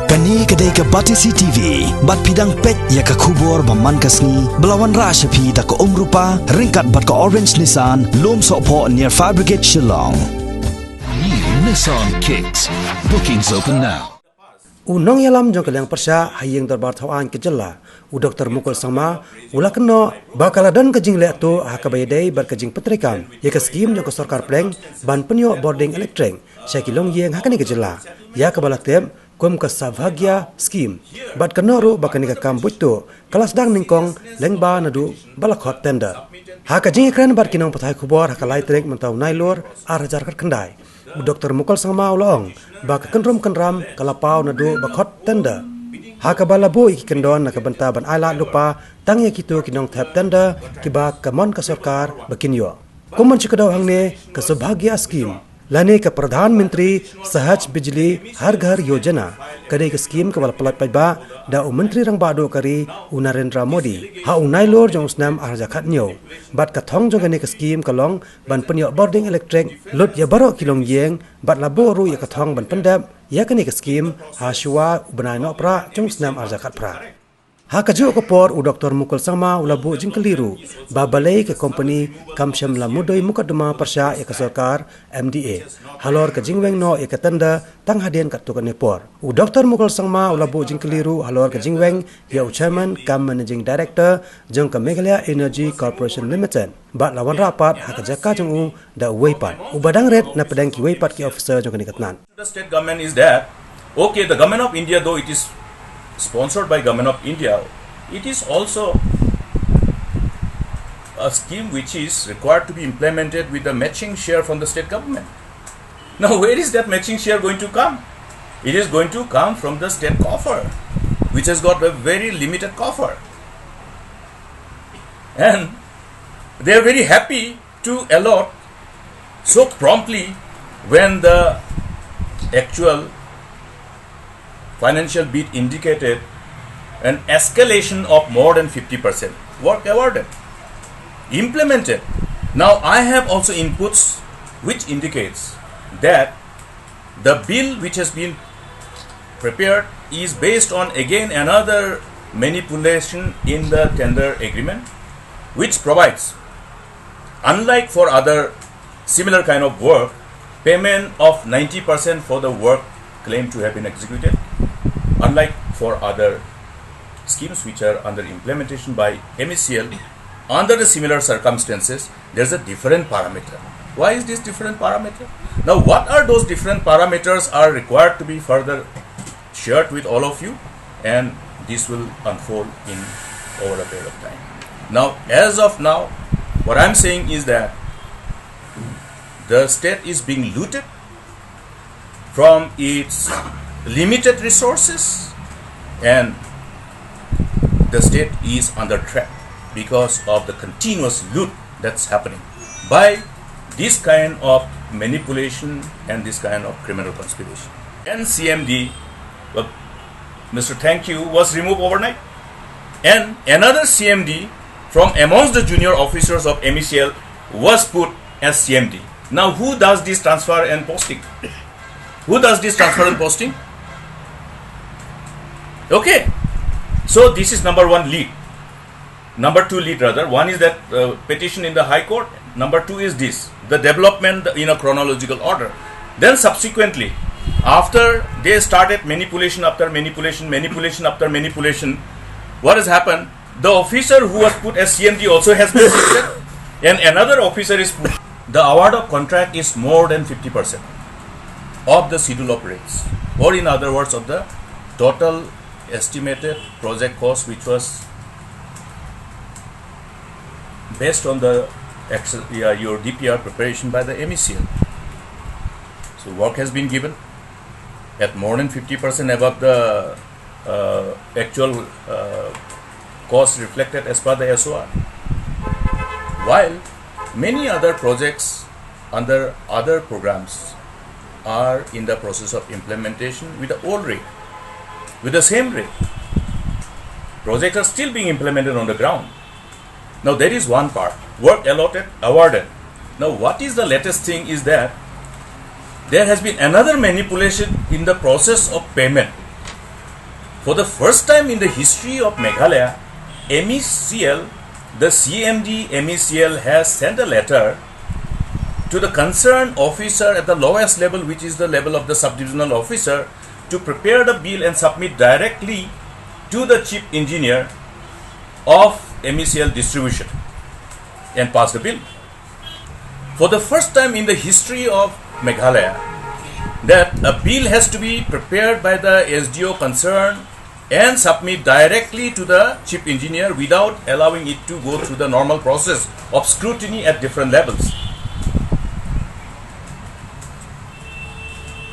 Kani kedai ke Batisi TV, bat pidang pet ya ke kubur baman kasni, belawan rasa pi da ke rupa, ringkat bat ke orange Nissan, lom sokpo near Fire Brigade Shillong. New Nissan Kicks. Bookings open now. Unong yalam jong keleng persya hayeng darbar thawan ke jela. Dr. Mukul Sangma ula Kynnoh bakaladan ke Jingleh tu hakabayadai bar ke Jingpyntreikam ya ke skim jong ke sarkar pleng ban penyo boarding electric syakilong yeng hakani ke jela. Ya ke balatem kum ke Saubhagya skim bat Kynnoh ru bakani ke kambuj tu kelas dang ningkong lengba nadu balakot tender. Haka jing ekran bat kinong pathai khubor hakalai trek mentau nailor arhajar kat kendai. Dr. Mukul Sangma ulong bak kenrum kenram kalapau nadu bakot tender. Haka balabu iki kendon nak benta ban ala lupa tang ya kitu kinong tap tender kiba kamon ka sarkar bakinyo. Kuman chikadaw hangne ke Saubhagya skim lane ke Pradhan Mantri Sahaj Bijli Har Ghar Yojana kadai ke skim ke bal pelat paiba da menteri rang bado kari Narendra Modi ha unai lor jong snam arja khatnyo bat ka thong jong ne ke skim kalong ban penyo boarding electric lut ya baro kilong yeng bat labo ru ya ka thong ban pendap ya kani ke skim ha shwa banai no pra jong snam arja khat pra. Ha kaju ko por Dr. Mukul Sangma ulabu jingkeliru babalai ke company kamsham la mudoi mukadama persya ya ke sarkar MDA halor ke jingweng no ya ke tanda tang hadian kat tukan nepor. Dr. Mukul Sangma ulabu jingkeliru halor ke jingweng ya chairman kam managing director jong ke Meghalaya Energy Corporation Limited bat lawan rapat ha ke jaka jong da weipat badang red na pedang ki weipat ki officer jong ke nikatnan. The state government is that okay, the government of India, though it is sponsored by government of India, it is also a scheme which is required to be implemented with a matching share from the state government. Now where is that matching share going to come? It is going to come from the state coffer, which has got a very limited coffer, and they are very happy to allot so promptly when the actual financial bid indicated an escalation of more than 50%. Work awarded, implemented. Now I have also inputs which indicates that the bill which has been prepared is based on again another manipulation in the tender agreement, which provides, unlike for other similar kind of work, payment of 90% for the work claimed to have been executed. Unlike for other schemes which are under implementation by MECL, under the similar circumstances, there's a different parameter. Why is this different parameter? Now, what are those different parameters are required to be further shared with all of you, and this will unfold in over a period of time. Now, as of now, what I'm saying is that the state is being looted from its limited resources, and the state is under threat because of the continuous loot that's happening by this kind of manipulation and this kind of criminal conspiracy. And CMD, well, Mr. Thank You, was removed overnight, and another CMD from amongst the junior officers of MECL was put as CMD. Now, who does this transfer and posting? Who does this transfer and posting? Okay, so this is number one lead. Number two lead rather. One is that petition in the High Court. Number two is this, the development in a chronological order. Then subsequently, after they started manipulation after manipulation, manipulation after manipulation, what has happened? The officer who was put as CMD also has been shifted, and another officer is put. The award of contract is more than 50% of the schedule of rates, or in other words, of the total estimated project cost, which was based on the your DPR preparation by the MECL. So work has been given at more than 50% above the actual cost reflected as per the SOR, while many other projects under other programs are in the process of implementation with the old rate, with the same rate. Projects are still being implemented on the ground. Now there is one part, work allotted, awarded. Now what is the latest thing is that there has been another manipulation in the process of payment. For the first time in the history of Meghalaya, MECL, the CMD MECL has sent a letter to the concerned officer at the lowest level, which is the level of the subdivisional officer, to prepare the bill and submit directly to the chief engineer of MECL distribution and pass the bill. For the first time in the history of Meghalaya, that a bill has to be prepared by the SDO concerned and submit directly to the chief engineer without allowing it to go through the normal process of scrutiny at different levels.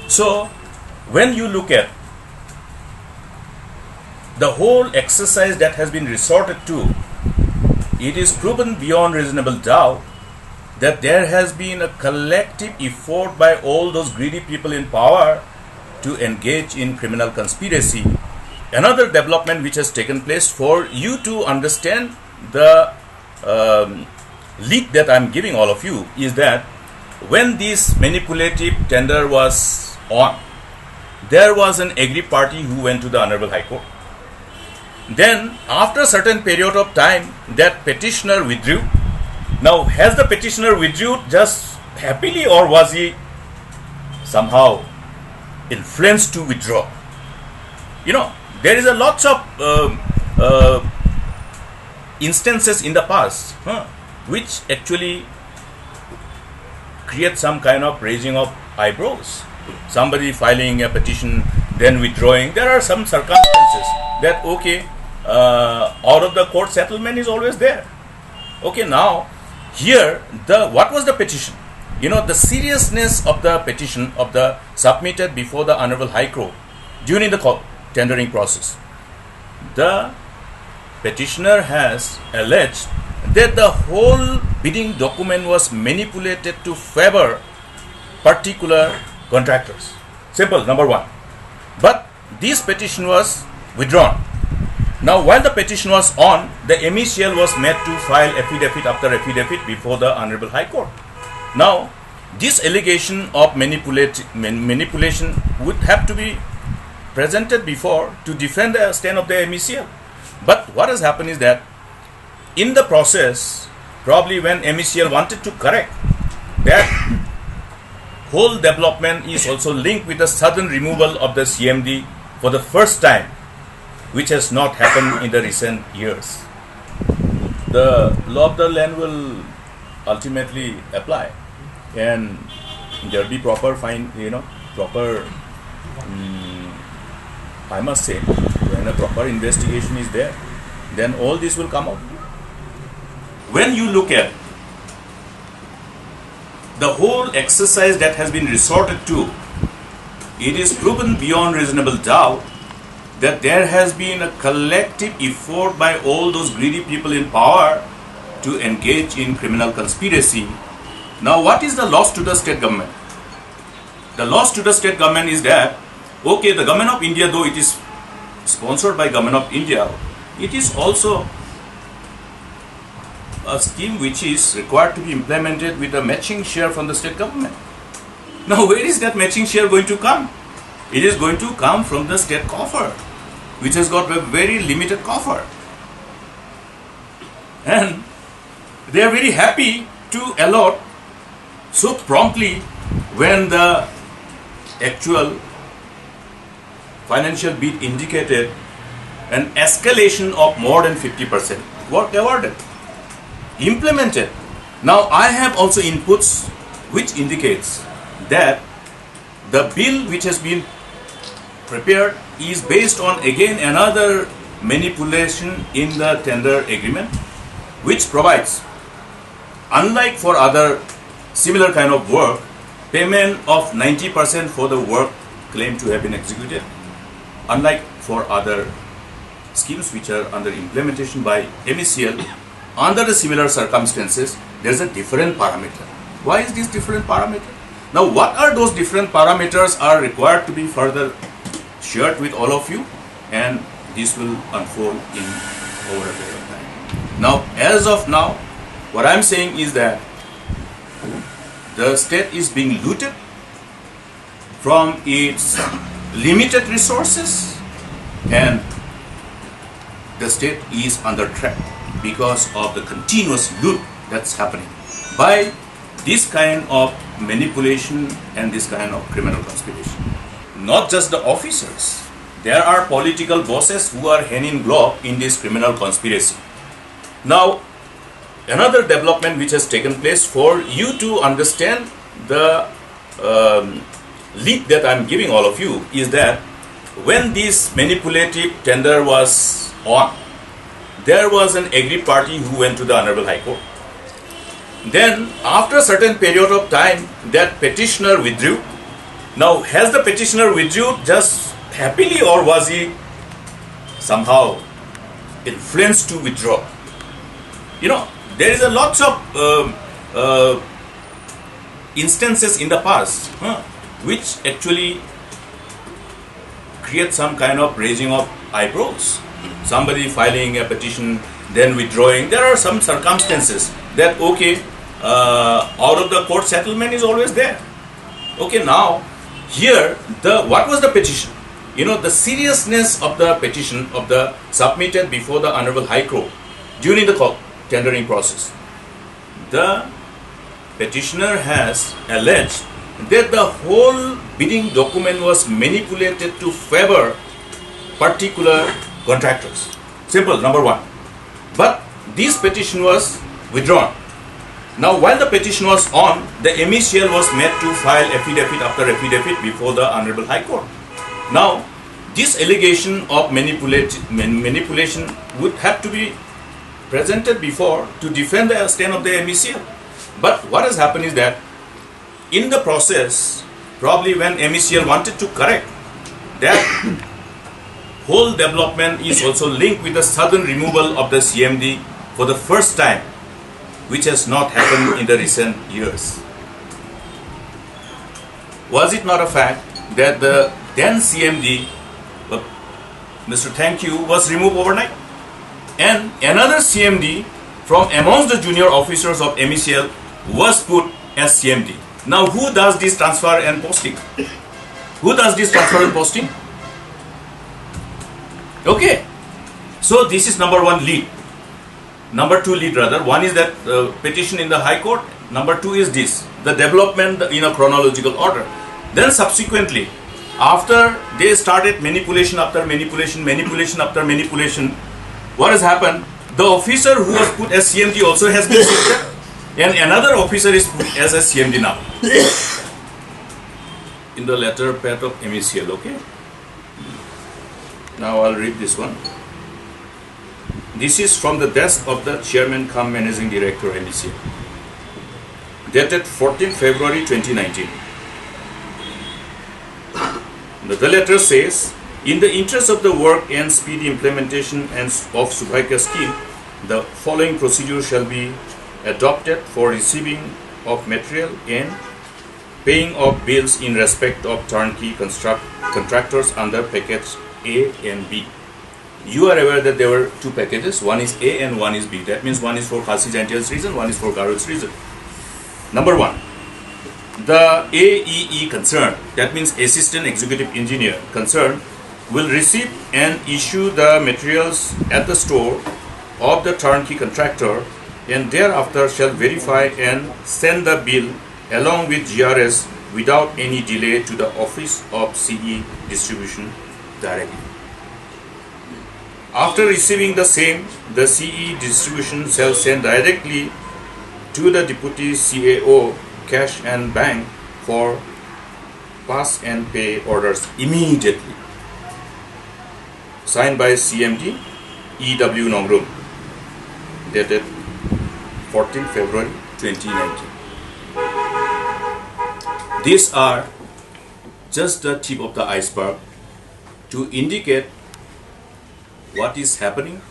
So, when you look at the whole exercise that has been resorted to, it is proven beyond reasonable doubt that there has been a collective effort by all those greedy people in power to engage in criminal conspiracy. Another development which has taken place, for you to understand the leak that I am giving all of you, is that when this manipulative tender was on, there was an agri party who went to the Honorable High Court. Then, after a certain period of time, that petitioner withdrew. Now, has the petitioner withdrew just happily, or was he somehow influenced to withdraw? You know, there is a lots of instances in the past which actually create some kind of raising of eyebrows. Somebody filing a petition, then withdrawing. There are some circumstances that, okay, out of the court settlement is always there. Okay, now here what was the petition? You know, the seriousness of the petition of the submitted before the Honorable High Court during the tendering process. The petitioner has alleged that the whole bidding document was manipulated to favor particular contractors. Simple, number one. But this petition was withdrawn. Now, while the petition was on, the MECL was made to file affidavit after affidavit before the Honorable High Court. Now, this allegation of manipulation would have to be presented before to defend the stand of the MECL. But what has happened is that in the process, probably when MECL wanted to correct that whole development is also linked with the sudden removal of the CMD for the first time, which has not happened in the recent years. The law of the land will ultimately apply, and there will be proper I must say, when a proper investigation is there, then all this will come out. When you look at the whole exercise that has been resorted to, it is proven beyond reasonable doubt that there has been a collective effort by all those greedy people in power to engage in criminal conspiracy. Now, what is the loss to the state government? The loss to the state government is that, okay, the government of India, though it is sponsored by government of India, it is also a scheme which is required to be implemented with a matching share from the state government. Now, where is that matching share going to come? It is going to come from the state coffer, which has got a very limited coffer. And they are very happy to allot so promptly when the actual financial bid indicated an escalation of more than 50%. Work awarded, implemented. Now, I have also inputs which indicates that the bill which has been prepared is based on again another manipulation in the tender agreement, which provides, unlike for other similar kind of work, payment of 90% for the work claimed to have been executed, unlike for other schemes which are under implementation by MECL. Under the similar circumstances, there is a different parameter. Why is this different parameter? Now, what are those different parameters are required to be further shared with all of you, and this will unfold in over a period of time. Now, as of now, what I am saying is that the state is being looted from its limited resources and the state is under threat because of the continuous loot that's happening by this kind of manipulation and this kind of criminal conspiracy. Not just the officers, there are political bosses who are hand in glove in this criminal conspiracy. Now, another development which has taken place for you to understand the lead that I'm giving all of you is that when this manipulative tender was on, there was an agreed party who went to the Honorable High Court. Then, after a certain period of time, that petitioner withdrew. Now, has the petitioner withdrew just happily, or was he somehow influenced to withdraw? You know, there is a lots of instances in the past which actually create some kind of raising of eyebrows. Somebody filing a petition, then withdrawing. There are some circumstances that, okay, out of the court settlement is always there. Okay, now, here, what was the petition? You know, the seriousness of the petition of the submitted before the Honorable High Court during the tendering process. The petitioner has alleged that the whole bidding document was manipulated to favor particular contractors. Simple, number one. But this petition was withdrawn. Now, while the petition was on, the MCL was made to file affidavit after affidavit before the Honorable High Court. Now, this allegation of manipulation would have to be presented before to defend the stand of the MECL. But what has happened is that in the process, probably when MECL wanted to correct that whole development is also linked with the sudden removal of the CMD for the first time, which has not happened in the recent years. Was it not a fact that the then CMD, Mr. Thank You, was removed overnight? And another CMD from amongst the junior officers of MECL was put as CMD. Now, who does this transfer and posting? Who does this transfer and posting? Okay. So, this is number one lead. Number two lead rather. One is that petition in the High Court. Number two is this, the development in a chronological order. Then subsequently, after they started manipulation after manipulation, manipulation after manipulation, what has happened? The officer who was put as CMD also has been shifted, and another officer is put as a CMD now. In the letter pad of MECL, okay? Now I'll read this one. This is from the desk of the Chairman cum Managing Director MECL, dated 14 February 2019. The letter says, in the interest of the work and speedy implementation of Saubhagya scheme, the following procedure shall be adopted for receiving of material and paying of bills in respect of turnkey contractors under package A and B. You are aware that there were two packages, one is A and one is B. That means one is for Khasi Jaintial's reason, one is for Garud's reason. Number one, the AEE concerned, that means Assistant Executive Engineer concerned, will receive and issue the materials at the store of the turnkey contractor and thereafter shall verify and send the bill along with GRS without any delay to the Office of CE Distribution directly. After receiving the same, the CE Distribution shall send directly to the Deputy CAO Cash and Bank for pass and pay orders immediately. Signed by CMD EW Nongrum, dated 14 February 2019. These are just the tip of the iceberg to indicate what is happening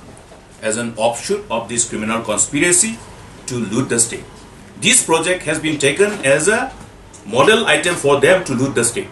as an offshoot of this criminal conspiracy to loot the state. This project has been taken as a model item for them to loot the state.